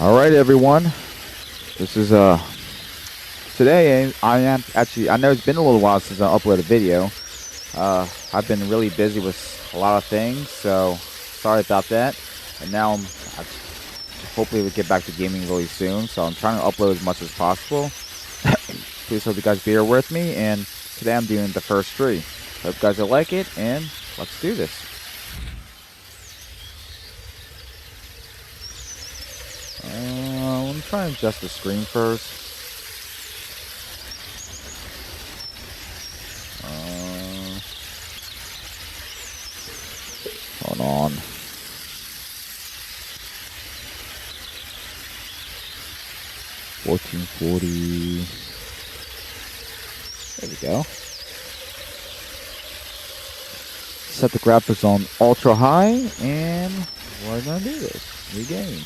All right, everyone. This is today. I am actually. I know it's been a little while since I uploaded a video. I've been really busy with a lot of things, so sorry about that. And now hopefully we'll get back to gaming really soon. So I'm trying to upload as much as possible. Please hope you guys bear with me. And today I'm doing the first tree. Hope you guys will like it, and let's do this. Let me try and adjust the screen first. Hold on. $1440. There we go. Set the graphics on ultra high, and we're gonna do this. New game.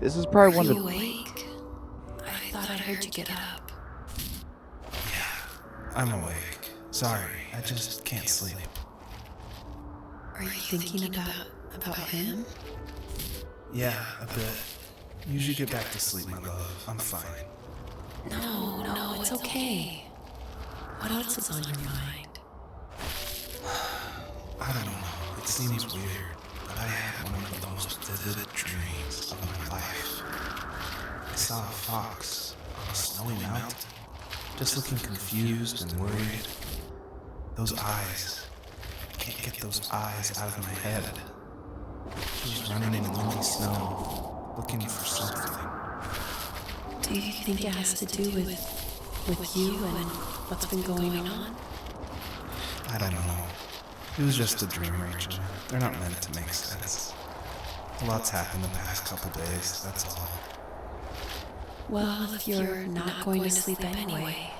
This is probably one of the. Are you awake? I thought I heard you get up. Yeah, I'm awake. Sorry, I just can't sleep. Are you thinking about him? Yeah, a bit. You should get back to sleep, my love. I'm fine. No, it's okay. What else is on your mind? I don't know. It seems weird, but I had one of the most vivid dreams of my life. I saw a fox on a snowy mountain, just looking confused and worried. Those eyes. I can't get those eyes out of my head. She was running in the windy snow, looking for something. Do you think it has to do with you and what's been going on? I don't know. It was just a dream, Rachel. They're not meant to make sense. A lot's happened the past couple days, that's all. Well, if you're not going to sleep anyway,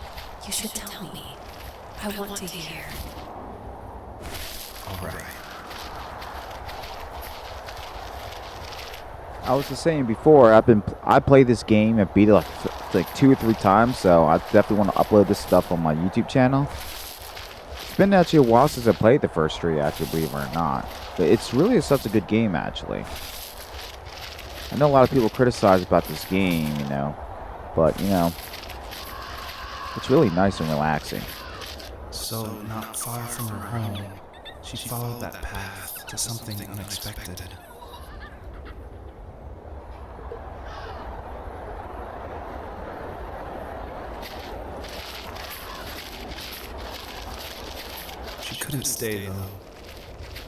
you should tell me. I want to hear. Alright. I was just saying before, I played this game and beat it like 2 or 3 times, so I definitely want to upload this stuff on my YouTube channel. It's been actually a while since I played the first tree, actually, believe it or not. But it's really such a good game, actually. I know a lot of people criticize about this game, but it's really nice and relaxing. So, not far from her home, she followed that path to something unexpected. She couldn't stay, though.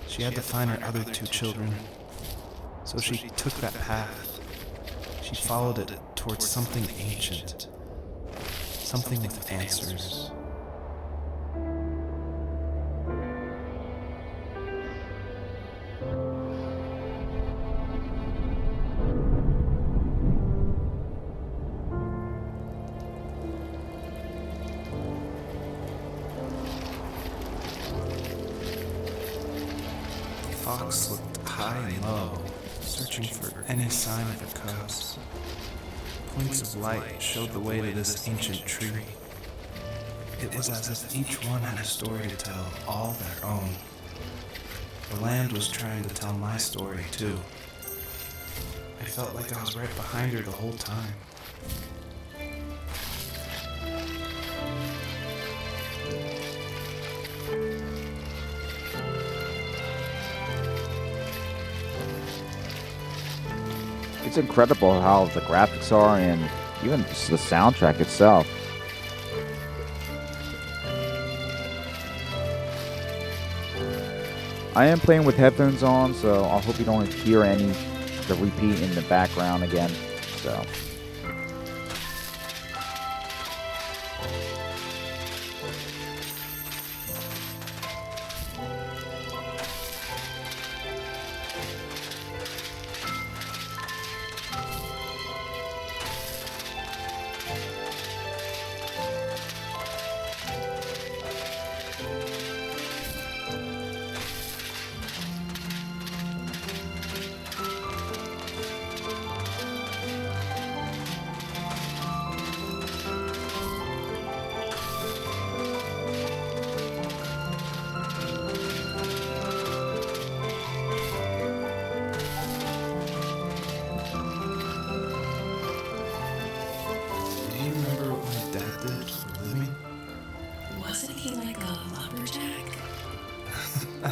She had to find her other 2 children. So she took that path. She followed it towards something ancient. Something with answers. The fox looked high and low, searching for any sign of her cubs. Points of light showed the way to this ancient tree. It was as if each one had a story to tell, all their own. The land was trying to tell my story, too. I felt like I was right behind her the whole time. It's incredible how the graphics are and even just the soundtrack itself. I am playing with headphones on, so I hope you don't hear any of the repeat in the background again. So.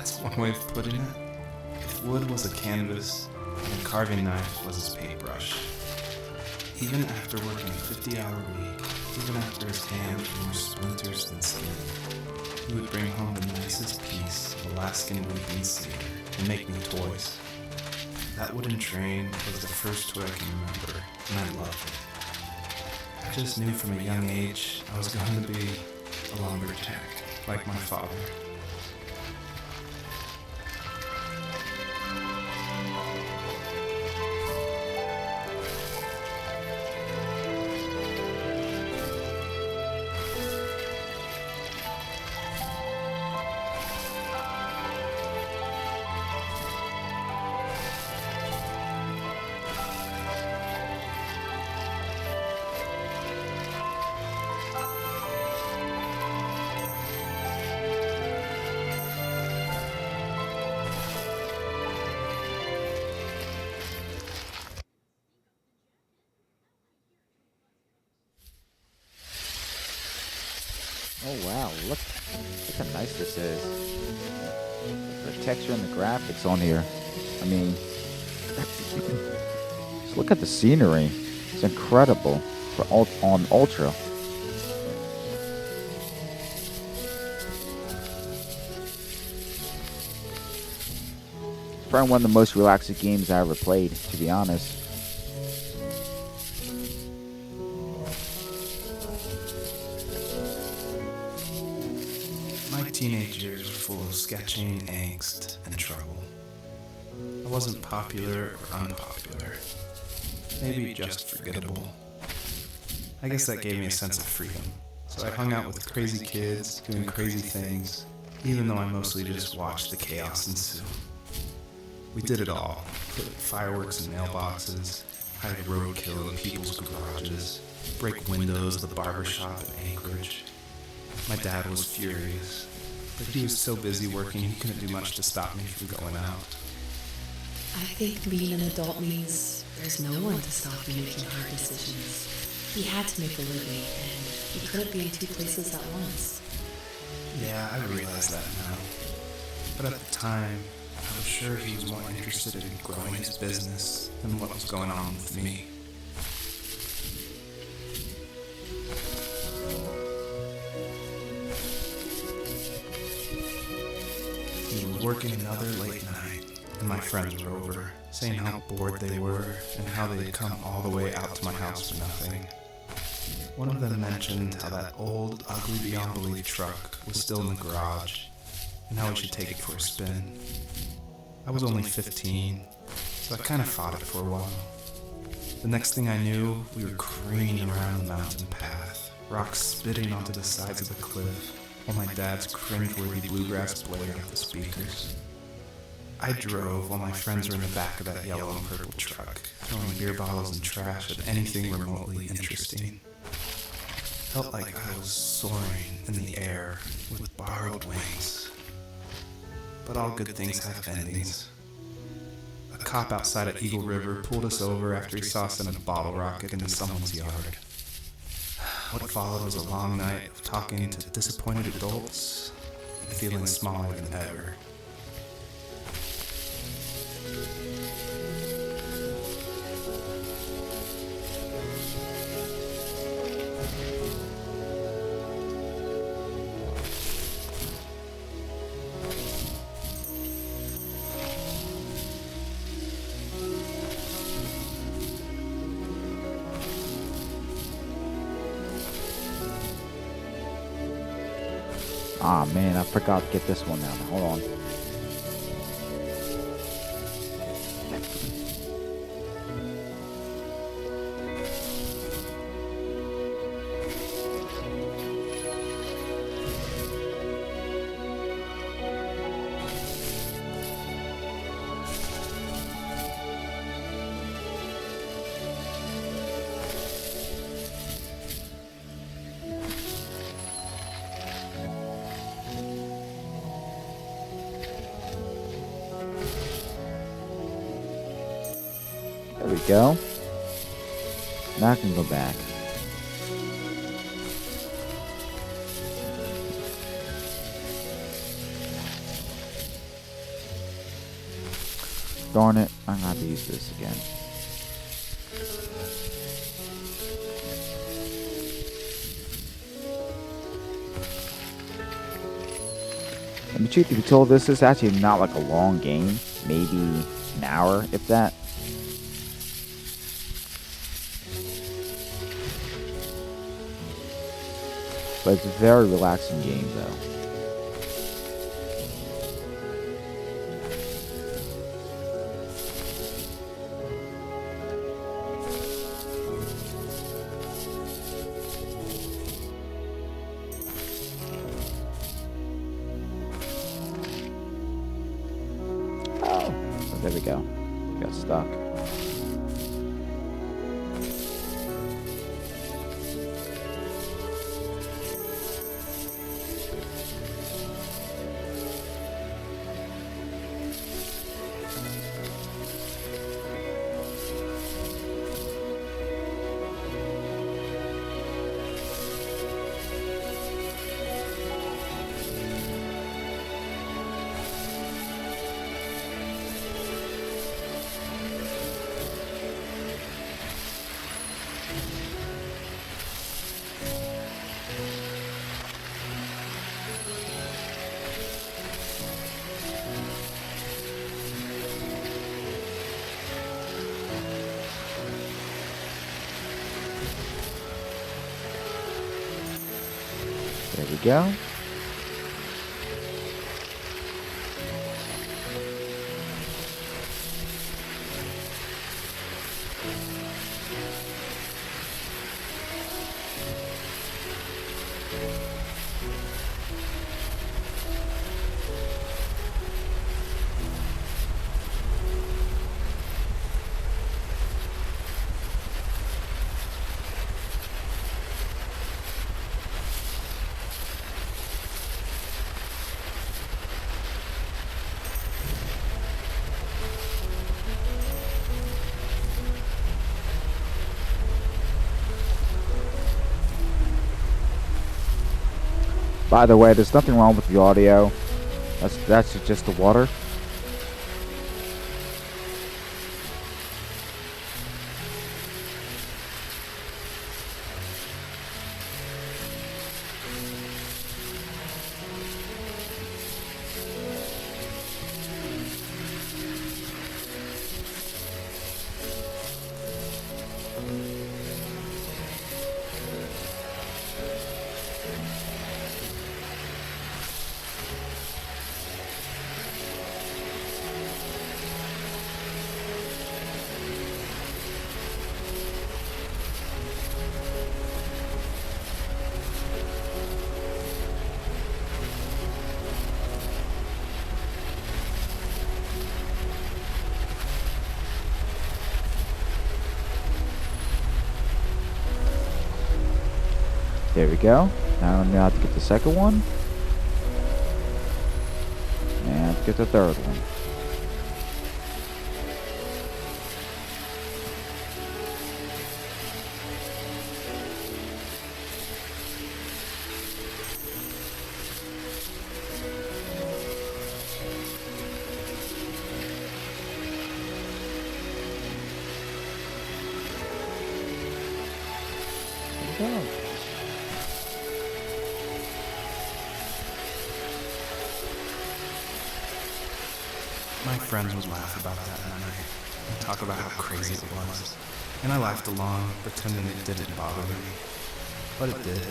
That's one way of putting it. If wood was a canvas, and a carving knife was his paintbrush. Even after working a 50-hour week, even after his hands were more splinters than skin, he would bring home the nicest piece of Alaskan weeping cedar and make me toys. That wooden train was the first toy I can remember, and I loved it. I just knew from a young age I was going to be a lumberjack, like my father. Oh wow, look how nice this is. The texture and the graphics on here. I mean, just look at the scenery. It's incredible for on Ultra. Probably one of the most relaxing games I ever played, to be honest. My teenage years were full of sketching, angst, and trouble. I wasn't popular or unpopular. Maybe just forgettable. I guess that gave me a sense of freedom. So I hung out with crazy kids, doing crazy things, even though I mostly just watched the chaos ensue. We did it all. Put fireworks in mailboxes, hide roadkill in people's garages, break windows at the barber shop in Anchorage. My dad was furious, but he was so busy working he couldn't do much to stop me from going out. I think being an adult means there's no one to stop you making hard decisions. He had to make a living, and he couldn't be in two places at once. Yeah, I realize that now. But at the time, I was sure he was more interested in growing his business than what was going on with me. He was working another late night, and my friends were over, saying how bored they were and how they'd come all the way out to my house for nothing. One of them mentioned how that old, ugly beyond belief truck was still in the garage, and how we should take it for a spin. I was only 15, so I kind of fought it for a while. The next thing I knew, we were careening around the mountain path, rocks spitting onto the sides of the cliff, while my dad's cringeworthy bluegrass blared at the speakers. I drove while my friends were in the back of that yellow and purple truck, throwing beer bottles and trash at anything remotely interesting. Felt like I was soaring in the air with borrowed wings. But all good things have endings. A cop outside at Eagle River pulled us over after he saw us send a bottle rocket into someone's yard. What followed was a long night of talking to disappointed adults and feeling smaller than ever. Ah man, I forgot to get this one now. Hold on. There we go. Now I can go back. Darn it, I'm gonna have to use this again. And the truth to be told, this is actually not like a long game. Maybe an hour, if that. But it's a very relaxing game, though. Oh, there we go. Got stuck. There we go. By the way, there's nothing wrong with the audio. That's just the water. There we go. Now I'm gonna have to get the second one. And get the third one. There we go. My friends would laugh about that night and talk about how crazy it was. And I laughed along, pretending it didn't bother me. But it did.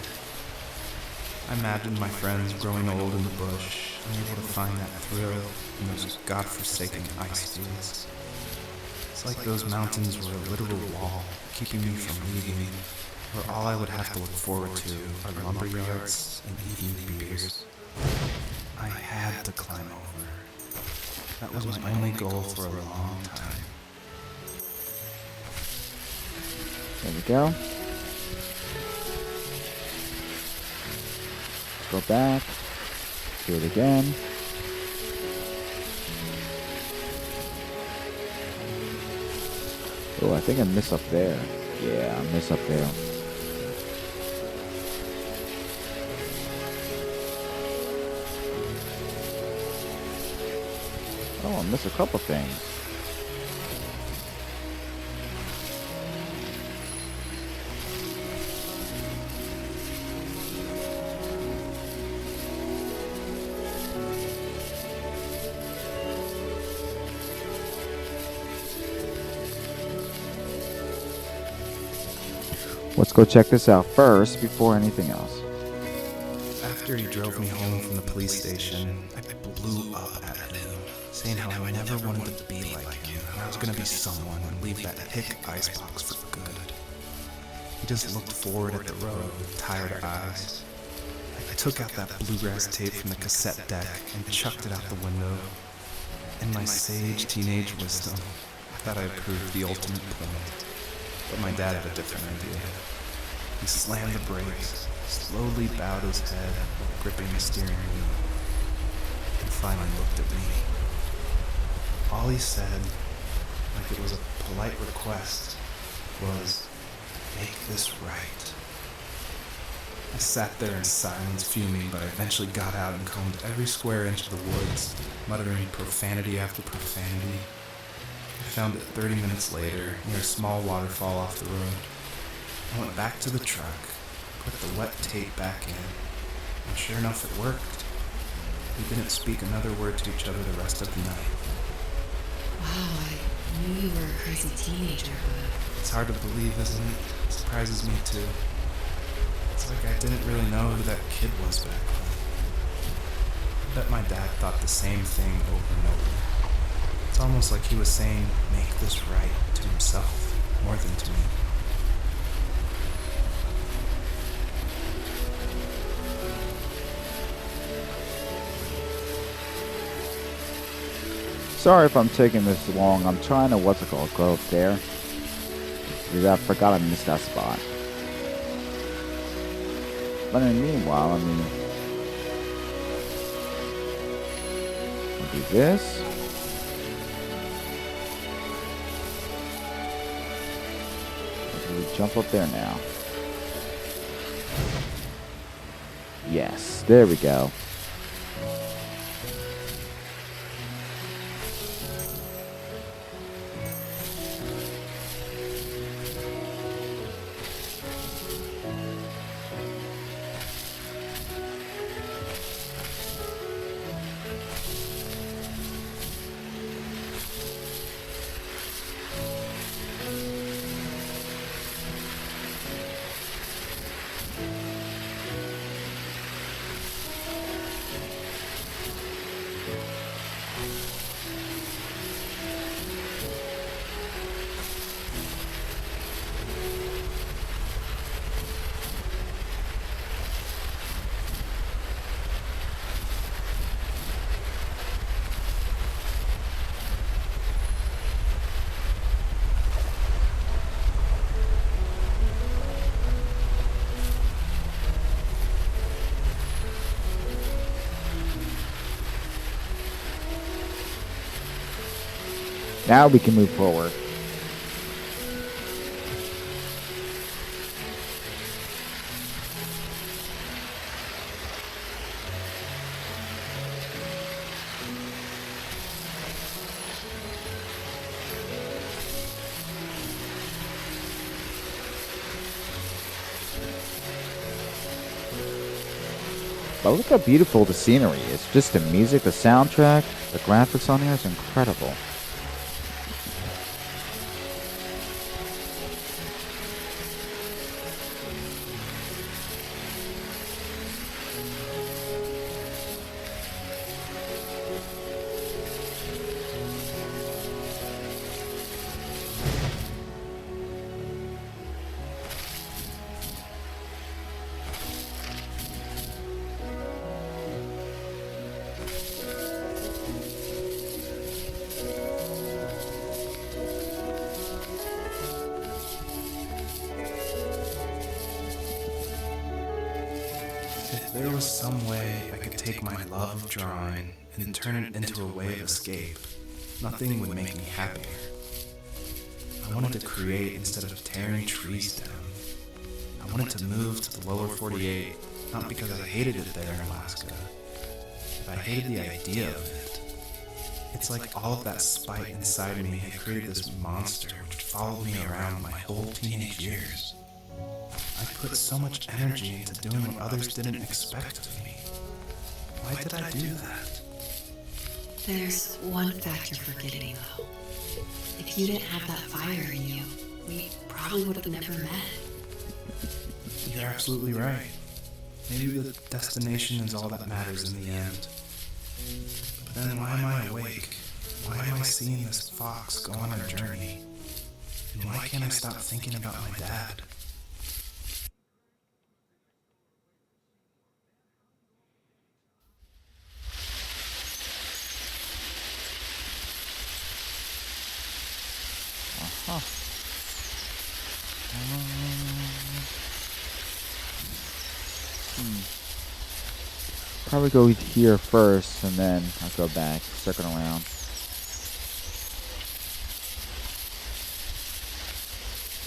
I imagined my friends growing old in the bush, unable to find that thrill in those godforsaken ice fields. It's like those mountains were a literal wall, keeping me from leaving, where all I would have to look forward to are lumber yards and eating beers. I had to climb over. That was my only goal for a long time. There we go. Go back. Do it again. Oh, I think I missed up there. Yeah, I missed up there. Oh, I missed a couple things. let's go check this out first before anything else. After he drove me home from the police station, I blew up at him, saying how I never wanted to be like him, and I was gonna be someone and leave that hick icebox for good. He just looked forward at the road with tired eyes. I took out that bluegrass tape from the cassette deck and chucked it out the window. In my sage teenage wisdom, I thought I proved the ultimate point, but my dad had a different idea. He slammed the brakes, slowly bowed his head, gripping the steering wheel, and finally looked at me. All he said, like it was a polite request, was, "Make this right." I sat there in silence, fuming, but I eventually got out and combed every square inch of the woods, muttering profanity after profanity. I found it 30 minutes later, near a small waterfall off the road. I went back to the truck, put the wet tape back in, and sure enough it worked. We didn't speak another word to each other the rest of the night. Wow, I knew you were a crazy teenager, but It's hard to believe, isn't it? It surprises me too. It's like I didn't really know who that kid was back then. I bet my dad thought the same thing over and over. It's almost like he was saying, "Make this right," to himself, more than to me. Sorry if I'm taking this long. I'm trying to, go up there. Because I forgot I missed that spot. But in the meanwhile, I'll do this. We jump up there now. Yes, there we go. Now we can move forward. But look how beautiful the scenery is. Just the music, the soundtrack, the graphics on here is incredible. If there was some way I could take my love of drawing and turn it into a way of escape, nothing would make me happier. I wanted to create instead of tearing trees down. I wanted to move to the lower 48, not because I hated it there in Alaska, but I hated the idea of it. It's like all of that spite inside me had created this monster which followed me around my whole teenage years. I put so much energy into doing what others didn't expect of me. Why did I do that? there's one fact you're forgetting, though. If you didn't have that fire in you, we probably would have never met. You're absolutely right. Maybe the destination is all that matters in the end. But then why am I awake? Why am I seeing this fox go on her journey? And why can't I stop thinking about my dad? Huh. Probably go here first, and then I'll go back, circle around.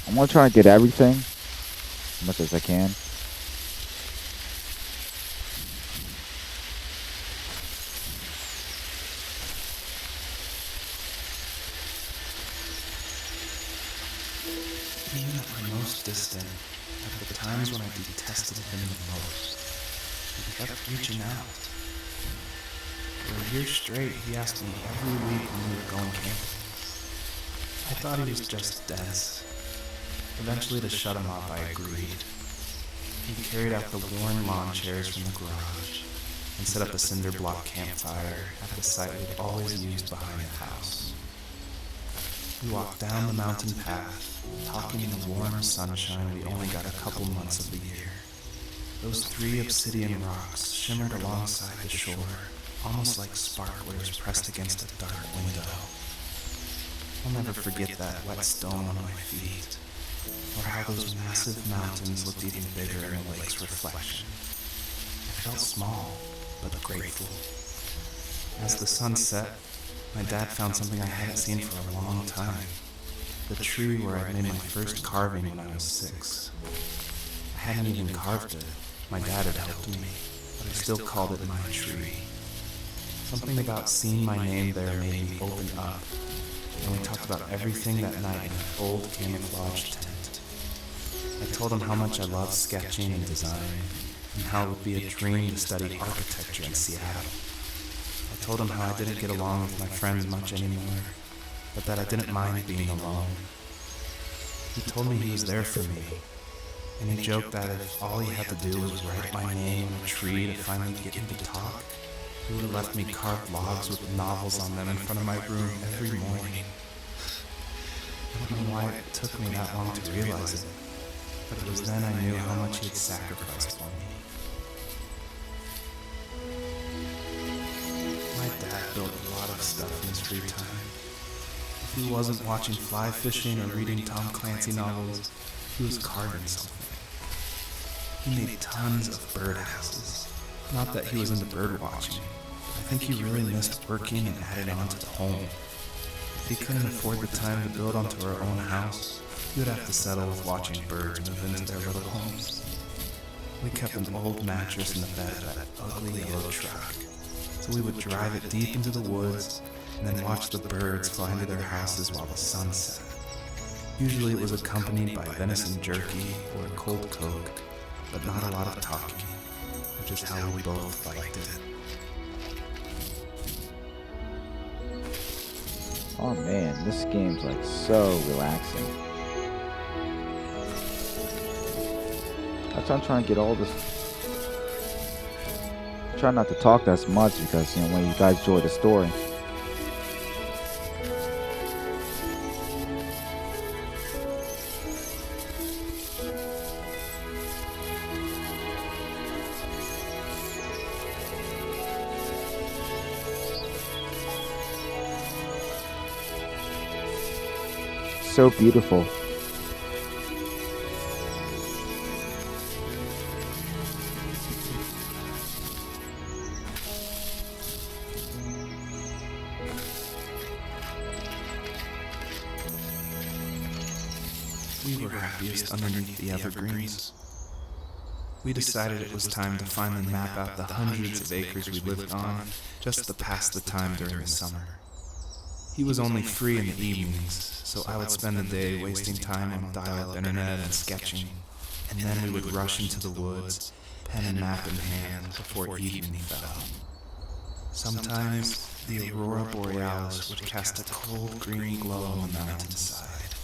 I'm gonna try to get everything, as much as I can. Even at my most distant, at the times when I detested him the most, he kept reaching out. For a year straight, he asked me every week when we were going camping. I thought he was just dense. Eventually, to shut him off, I agreed. He carried out the worn lawn chairs from the garage and set up a cinder block campfire at the site we'd always used behind the house. We walked down the mountain path, talking in the warm sunshine we only got a couple months of the year. Those 3 obsidian rocks shimmered alongside the shore, almost like sparklers pressed against a dark window. I'll never forget that wet stone on my feet, or how those massive mountains looked even bigger in the lake's reflection. I felt small, but grateful. As the sun set, my dad found something I hadn't seen for a long time. The tree where I made my first carving when I was 6. I hadn't even carved it. My dad had helped me, but I still called it my tree. Something about seeing my name there made me open up, and we talked about everything that night in an old camouflage tent. I told him how much I loved sketching and design, and how it would be a dream to study architecture in Seattle. I told him how I didn't get along with my friends much anymore, but that I didn't mind being alone. He told me he was there for me, and he joked that if all he had to do was write my name on a tree to finally get him to talk, he would have left me carved logs with novels on them in front of my room every morning. I don't know why it took me that long to realize it, but it was then I knew how much he had sacrificed for me. My dad built a lot of stuff in his free time. If he wasn't watching fly fishing or reading Tom Clancy novels, he was carving something. He made tons of birdhouses. Not that he was into bird watching. I think he really missed working and added on to the home. If he couldn't afford the time to build onto our own house, he would have to settle with watching birds move into their little homes. We kept an old mattress in the bed of that ugly yellow truck, so we would drive it deep into the woods and then watch the birds fly into their houses while the sun set. Usually it was accompanied by venison jerky or a cold Coke, but not a lot of talking, which is how we both liked it. Oh man, this game's like so relaxing. That's why I'm trying to get all this. Try not to talk that much because, when you guys enjoy the story. So beautiful. We were happiest underneath the evergreens. We decided it was time to finally map out the hundreds of acres we lived on just to pass the time during the summer. He was only free in the evenings, so I would spend the day wasting time on dial-up internet and sketching, and then we would rush into the woods, pen and map in hand, before evening fell. Sometimes, the aurora borealis would cast a cold green glow on the mountainside,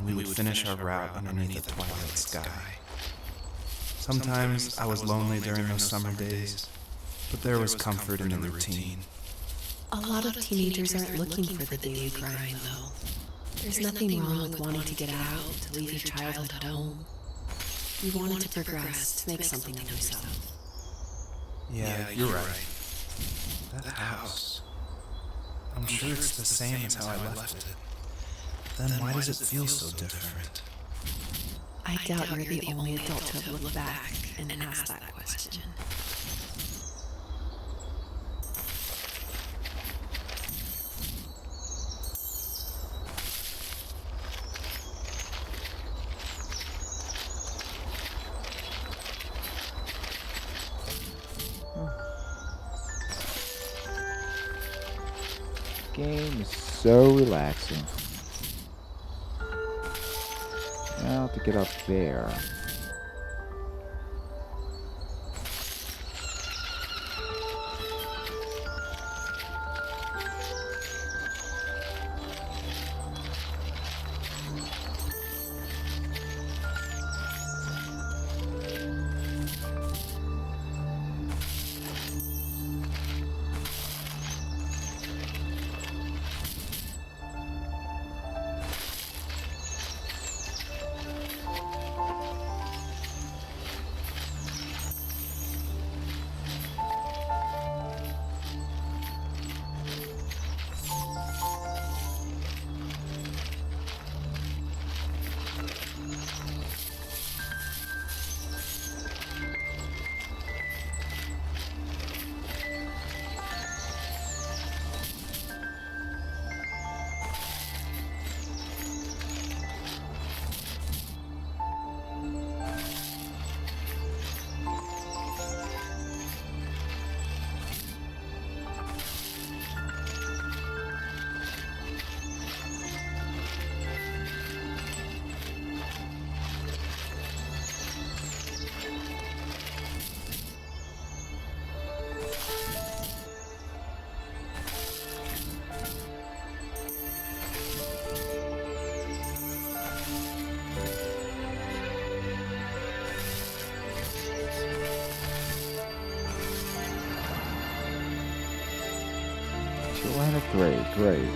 and we would finish our route underneath a twilight sky. Sometimes I was lonely during those summer days, but there was comfort in the routine. A lot of teenagers aren't looking for the daily grind, though. There's nothing wrong with wanting to get out, to leave your childhood at home. You wanted to progress, to make something of yourself. Yeah, you're right. That house. I'm sure it's the same as how I left it. Then why does it feel so different? I doubt you're the only adult to have looked back and asked that question. Game is so relaxing. Now to get up there. Atlanta 3, great.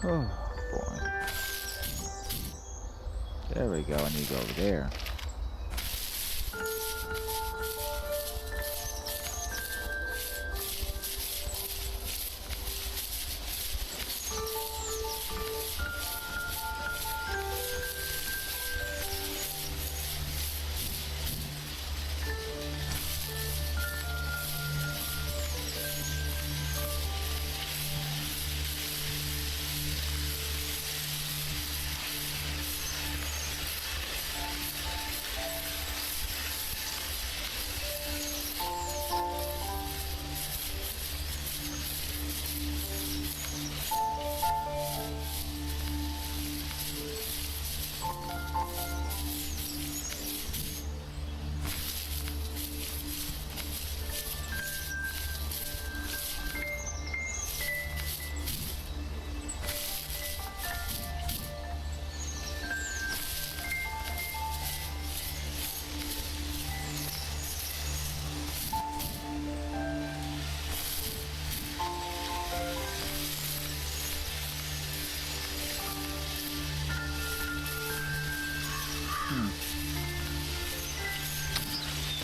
Oh, boy. There we go. I need to go over there.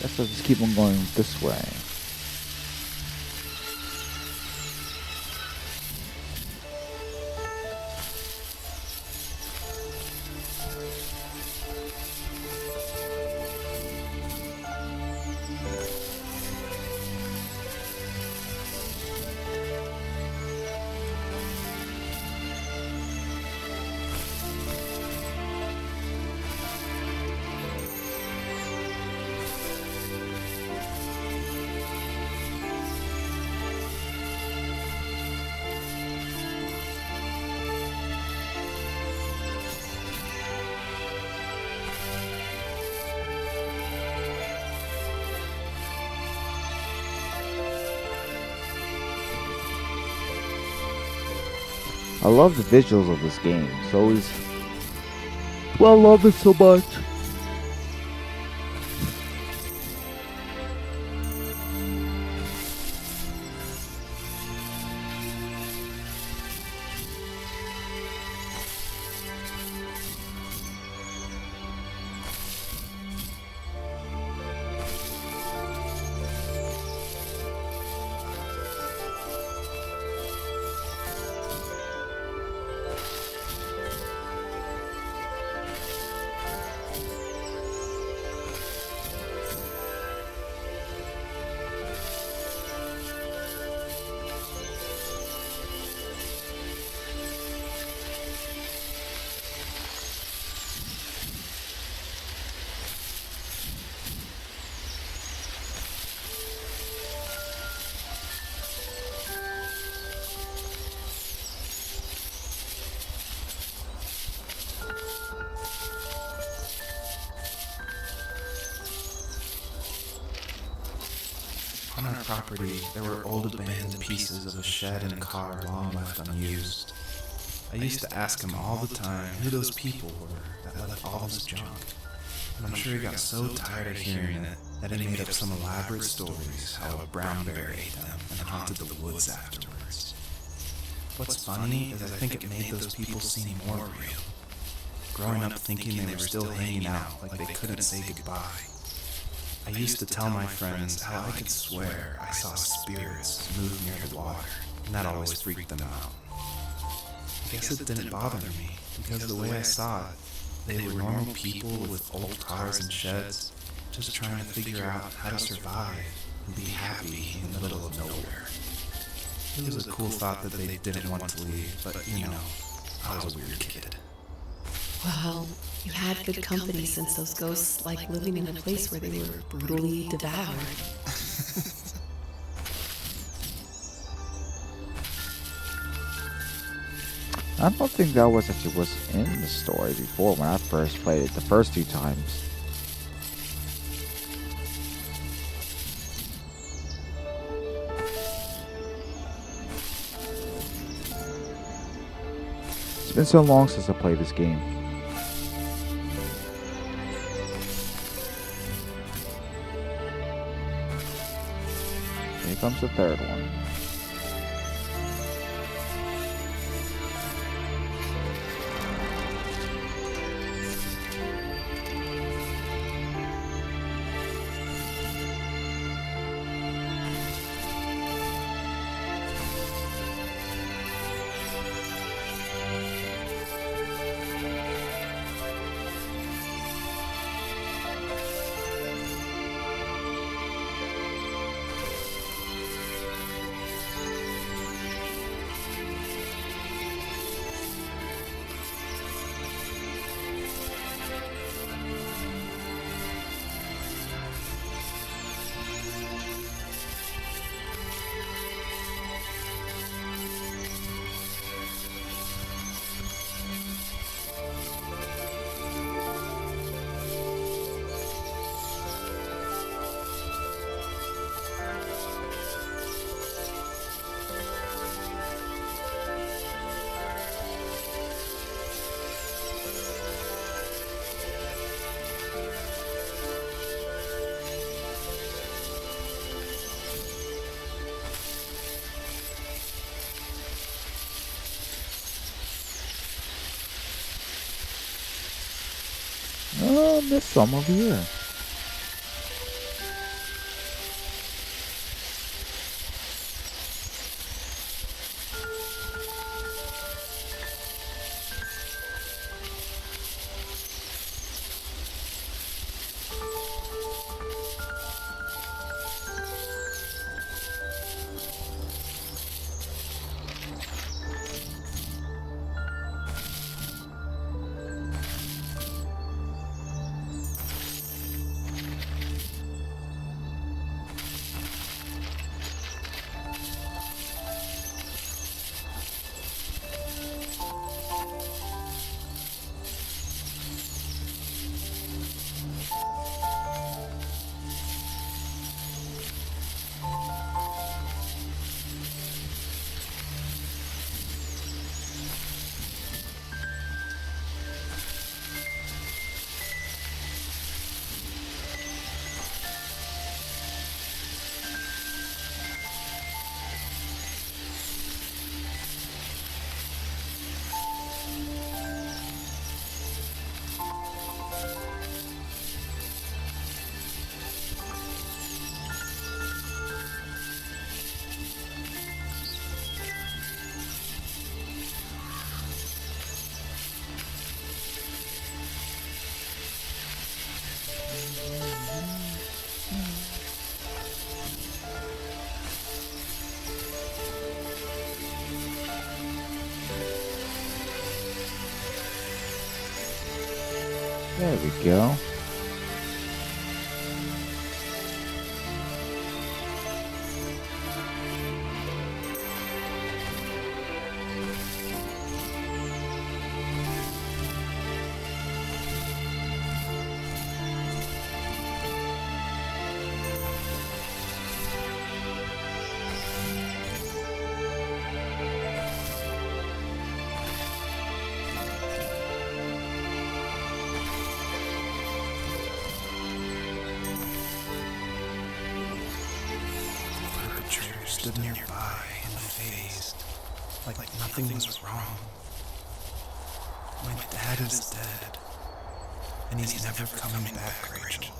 Guess I'll just keep on going this way. I love the visuals of this game. It's always... Well, I love it so much. On our property, there were old abandoned pieces of a shed and a car long left unused. I used to ask him all the time who those people were that left all this junk. And I'm sure he got so tired of hearing it that he made up some elaborate stories how a brown bear ate them and haunted the woods afterwards. What's funny is I think it made those people seem more real. Growing up thinking they were still hanging out like they couldn't say goodbye. I used to tell my friends how I could swear I saw spirits move near the water, and that always freaked them out. I guess it didn't bother me, because the way I saw it, they were normal people with old cars and sheds, just trying to figure out how to survive and be happy in the middle of nowhere. It was a cool thought that they didn't want to leave, but you know, I was a weird kid. Well, you had good company since those ghosts like living in a place where they were brutally devoured. I don't think that was actually was in the story before when I first played it the first 2 times. It's been so long since I played this game. Here comes the third one. Oh, there's some over here. There we go. The perpetrator stood nearby and phased, like nothing was wrong. My dad is dead, and he's never coming back, Rachel.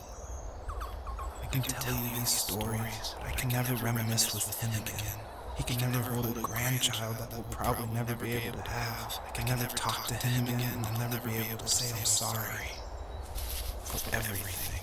I can tell you these stories, but I can never reminisce with him again. He can never hold a grandchild that we'll probably never be able to have. I can never talk to him again and never be able to say I'm sorry for everything.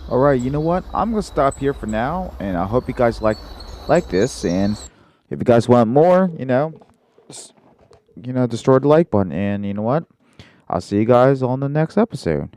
All right, you know what? I'm gonna stop here for now, and I hope you guys like this. And if you guys want more, destroy the like button. And you know what? I'll see you guys on the next episode.